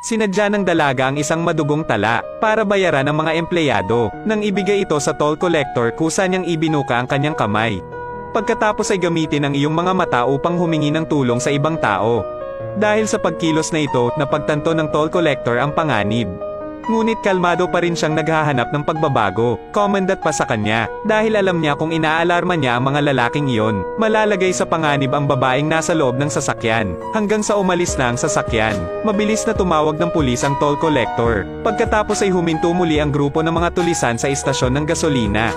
Sinadya ng dalaga ang isang madugong tala, para bayaran ang mga empleyado, nang ibigay ito sa toll collector kusa niyang ibinuka ang kanyang kamay. Pagkatapos ay gamitin ang iyong mga mata upang humingi ng tulong sa ibang tao. Dahil sa pagkilos na ito, napagtanto ng toll collector ang panganib. Ngunit kalmado pa rin siyang naghahanap ng pagbabago, comandat pa sa kanya, dahil alam niya kung inaalarma niya ang mga lalaking iyon, malalagay sa panganib ang babaeng nasa loob ng sasakyan, hanggang sa umalis na ang sasakyan. Mabilis na tumawag ng pulis ang toll collector. Pagkatapos ay huminto muli ang grupo ng mga tulisan sa istasyon ng gasolina.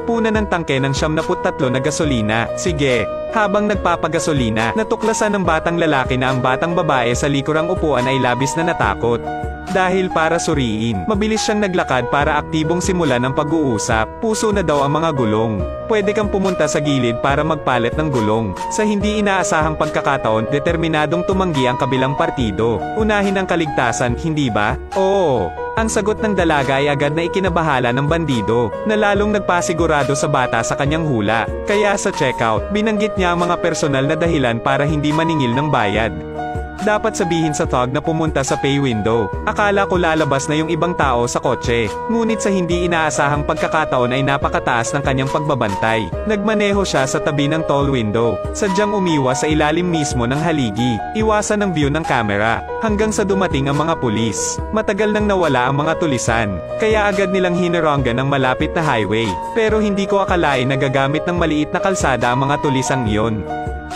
Punan ng tangke ng 73 na gasolina. Sige. Habang nagpapagasolina, natuklasan ng batang lalaki na ang batang babae sa likurang upuan ay labis na natakot. Dahil para suriin, mabilis siyang naglakad para aktibong simulan ang pag-uusap. Puso na daw ang mga gulong. Pwede kang pumunta sa gilid para magpalit ng gulong. Sa hindi inaasahang pagkakataon, determinadong tumanggi ang kabilang partido. Unahin ang kaligtasan, hindi ba? Oo. Ang sagot ng dalaga ay agad na ikinabahala ng bandido, na lalong nagpasigurado sa bata sa kanyang hula. Kaya sa checkout, binanggit niya ang mga personal na dahilan para hindi maningil ng bayad. Dapat sabihin sa thug na pumunta sa pay window. Akala ko lalabas na yung ibang tao sa kotse. Ngunit sa hindi inaasahang pagkakataon ay napakataas ng kanyang pagbabantay. Nagmaneho siya sa tabi ng toll window. Sadyang umiwas sa ilalim mismo ng haligi. Iwasan ang view ng camera. Hanggang sa dumating ang mga pulis. Matagal nang nawala ang mga tulisan. Kaya agad nilang hinaranggan ang malapit na highway. Pero hindi ko akalain na gagamit ng maliit na kalsada ang mga tulisang iyon.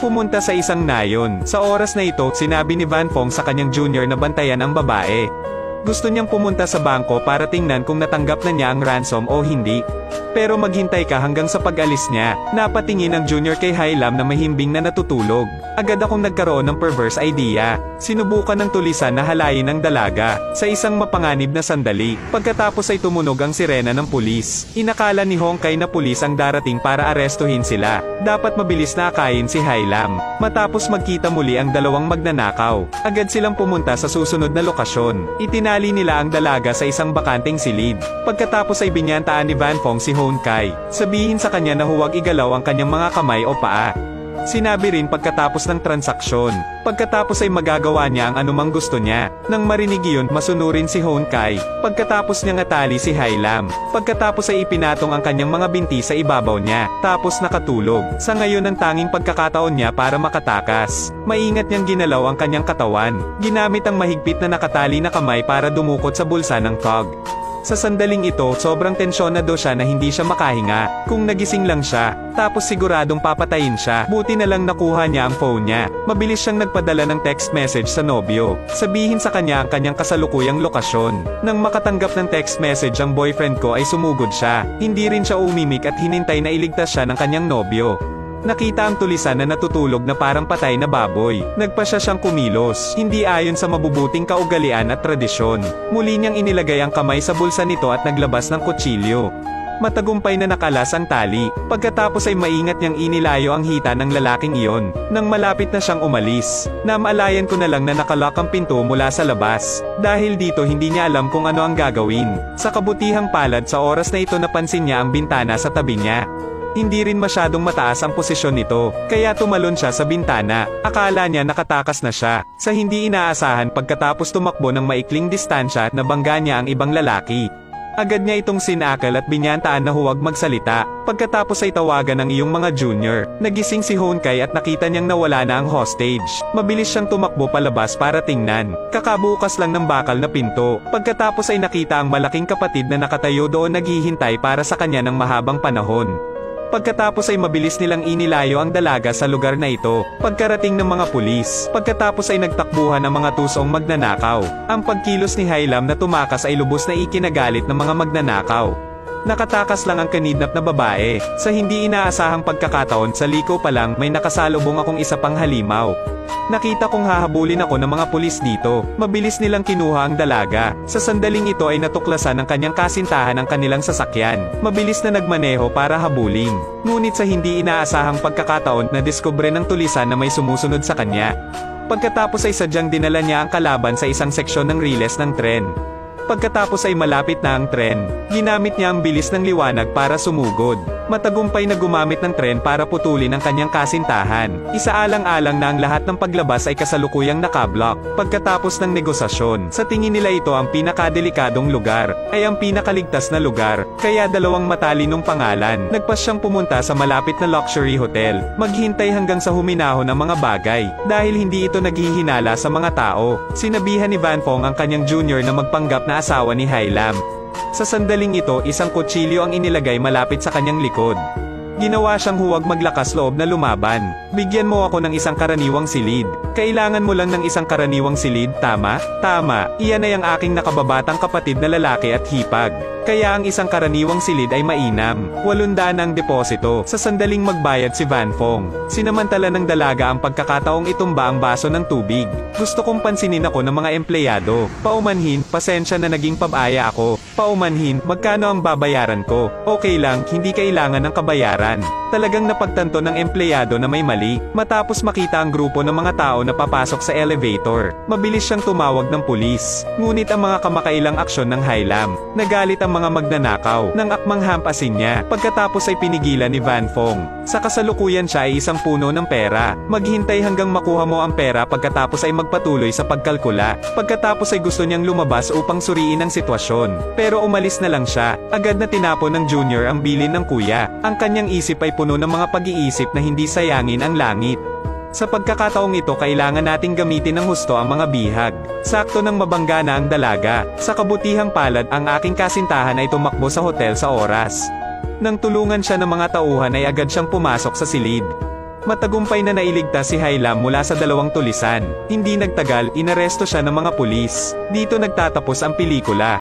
Pumunta sa isang nayon. Sa oras na ito, sinabi ni Van Fong sa kanyang junior na bantayan ang babae. Gusto niyang pumunta sa bangko para tingnan kung natanggap na niya ang ransom o hindi. Pero maghintay ka hanggang sa pag-alis niya. Napatingin ang junior kay Hailam na mahimbing na natutulog. Agad akong nagkaroon ng perverse idea. Sinubukan ng tulisan na halayin ang dalaga. Sa isang mapanganib na sandali, pagkatapos ay tumunog ang sirena ng pulis. Inakala ni Hongkai na pulis ang darating para arestuhin sila. Dapat mabilis na akayin si Hailam. Matapos magkita muli ang dalawang magnanakaw, agad silang pumunta sa susunod na lokasyon. Itinali nila ang dalaga sa isang bakanteng silid. Pagkatapos ay binyantaan ni Van Fong si Hongkai. Sabihin sa kanya na huwag igalaw ang kanyang mga kamay o paa. Sinabi rin pagkatapos ng transaksyon. Pagkatapos ay magagawa niya ang anumang gusto niya. Nang marinig iyon, masunurin si Hongkai. Pagkatapos niyang atali si Hailam. Pagkatapos ay ipinatong ang kanyang mga binti sa ibabaw niya. Tapos nakatulog. Sa ngayon ang tanging pagkakataon niya para makatakas. Maingat niyang ginalaw ang kanyang katawan. Ginamit ang mahigpit na nakatali na kamay para dumukot sa bulsa ng thug. Sa sandaling ito, sobrang tensyonado siya na hindi siya makahinga. Kung nagising lang siya, tapos siguradong papatayin siya, buti na lang nakuha niya ang phone niya. Mabilis siyang nagpadala ng text message sa nobyo. Sabihin sa kanya ang kanyang kasalukuyang lokasyon. Nang makatanggap ng text message ang boyfriend ko ay sumugod siya. Hindi rin siya umimik at hinintay na iligtas siya ng kanyang nobyo. Nakita ang tulisan na natutulog na parang patay na baboy. Nagpa siya siyang kumilos, hindi ayon sa mabubuting kaugalian at tradisyon. Muli niyang inilagay ang kamay sa bulsa nito at naglabas ng kutsilyo. Matagumpay na nakalas ang tali. Pagkatapos ay maingat niyang inilayo ang hita ng lalaking iyon. Nang malapit na siyang umalis, namalayan ko na lang na nakalock ang pinto mula sa labas. Dahil dito hindi niya alam kung ano ang gagawin. Sa kabutihang palad sa oras na ito napansin niya ang bintana sa tabi niya. Hindi rin masyadong mataas ang posisyon nito, kaya tumalon siya sa bintana. Akala niya nakatakas na siya. Sa hindi inaasahan pagkatapos tumakbo ng maikling distansya, nabangga niya ang ibang lalaki. Agad niya itong sinakal at binyantaan na huwag magsalita. Pagkatapos ay tawagan ng iyong mga junior. Nagising si Hongkai at nakita niyang nawala na ang hostage. Mabilis siyang tumakbo palabas para tingnan. Kakabukas lang ng bakal na pinto. Pagkatapos ay nakita ang malaking kapatid na nakatayo doon naghihintay para sa kanya ng mahabang panahon. Pagkatapos ay mabilis nilang inilayo ang dalaga sa lugar na ito. Pagkarating ng mga pulis, pagkatapos ay nagtakbuhan ang mga tusong magnanakaw. Ang pagkilos ni Hailam na tumakas ay lubos na ikinagalit ng mga magnanakaw. Nakatakas lang ang kanidnap na babae. Sa hindi inaasahang pagkakataon, sa liko pa lang, may nakasalubong akong isa pang halimaw. Nakita kong hahabulin ako ng mga pulis dito. Mabilis nilang kinuha ang dalaga. Sa sandaling ito ay natuklasan ng kanyang kasintahan ang kanilang sasakyan. Mabilis na nagmaneho para habulin. Ngunit sa hindi inaasahang pagkakataon, nadiskubre ng tulisan na may sumusunod sa kanya. Pagkatapos ay sadyang dinala niya ang kalaban sa isang seksyon ng riles ng tren. Pagkatapos ay malapit na ang tren, ginamit niya ang bilis ng liwanag para sumugod. Matagumpay na gumamit ng tren para putulin ang kanyang kasintahan. Isaalang-alang na ang lahat ng paglabas ay kasalukuyang nakablock. Pagkatapos ng negosasyon, sa tingin nila ito ang pinakadelikadong lugar, ay ang pinakaligtas na lugar, kaya dalawang matalinong pangalan. Nagpas siyang pumunta sa malapit na luxury hotel, maghintay hanggang sa huminahon ang mga bagay, dahil hindi ito naghihinala sa mga tao. Sinabihan ni Van Fong ang kanyang junior na magpanggap na asawa ni Hai Lam. Sa sandaling ito, isang kutsilyo ang inilagay malapit sa kanyang likod. Ginawa siyang huwag maglakas loob na lumaban. Bigyan mo ako ng isang karaniwang silid. Kailangan mo lang ng isang karaniwang silid, tama? Tama, iyan ay ang aking nakababatang kapatid na lalaki at hipag. Kaya ang isang karaniwang silid ay mainam. 800 ang deposito. Sa sandaling magbayad si Van Fong, sinamantala ng dalaga ang pagkakataong itumba ang baso ng tubig. Gusto kong pansinin ako ng mga empleyado. Paumanhin, pasensya na naging pabaya ako. Paumanhin, magkano ang babayaran ko? Okay lang, hindi kailangan ng kabayaran. Talagang napagtanto ng empleyado na may mali. Matapos makita ang grupo ng mga tao na papasok sa elevator, mabilis siyang tumawag ng pulis. Ngunit ang mga kamakailang aksyon ng Hai Lam, nagalit ang mga magnanakaw, nang akmang hampasin niya. Pagkatapos ay pinigilan ni Van Fong. Sa kasalukuyan siya ay isang puno ng pera. Maghintay hanggang makuha mo ang pera pagkatapos ay magpatuloy sa pagkalkula. Pagkatapos ay gusto niyang lumabas upang suriin ang sitwasyon. Pero umalis na lang siya. Agad na tinapon ng junior ang bilin ng kuya. Ang kanyang isip ay puno ng mga pag-iisip na hindi sayangin ang langit. Sa pagkakataong ito kailangan nating gamitin ng husto ang mga bihag. Sakto nang mabangga na ang dalaga. Sa kabutihang palad ang aking kasintahan ay tumakbo sa hotel sa oras. Nang tulungan siya ng mga tauhan ay agad siyang pumasok sa silid. Matagumpay na nailigtas si Hai Lam mula sa dalawang tulisan. Hindi nagtagal, inaresto siya ng mga pulis. Dito nagtatapos ang pelikula.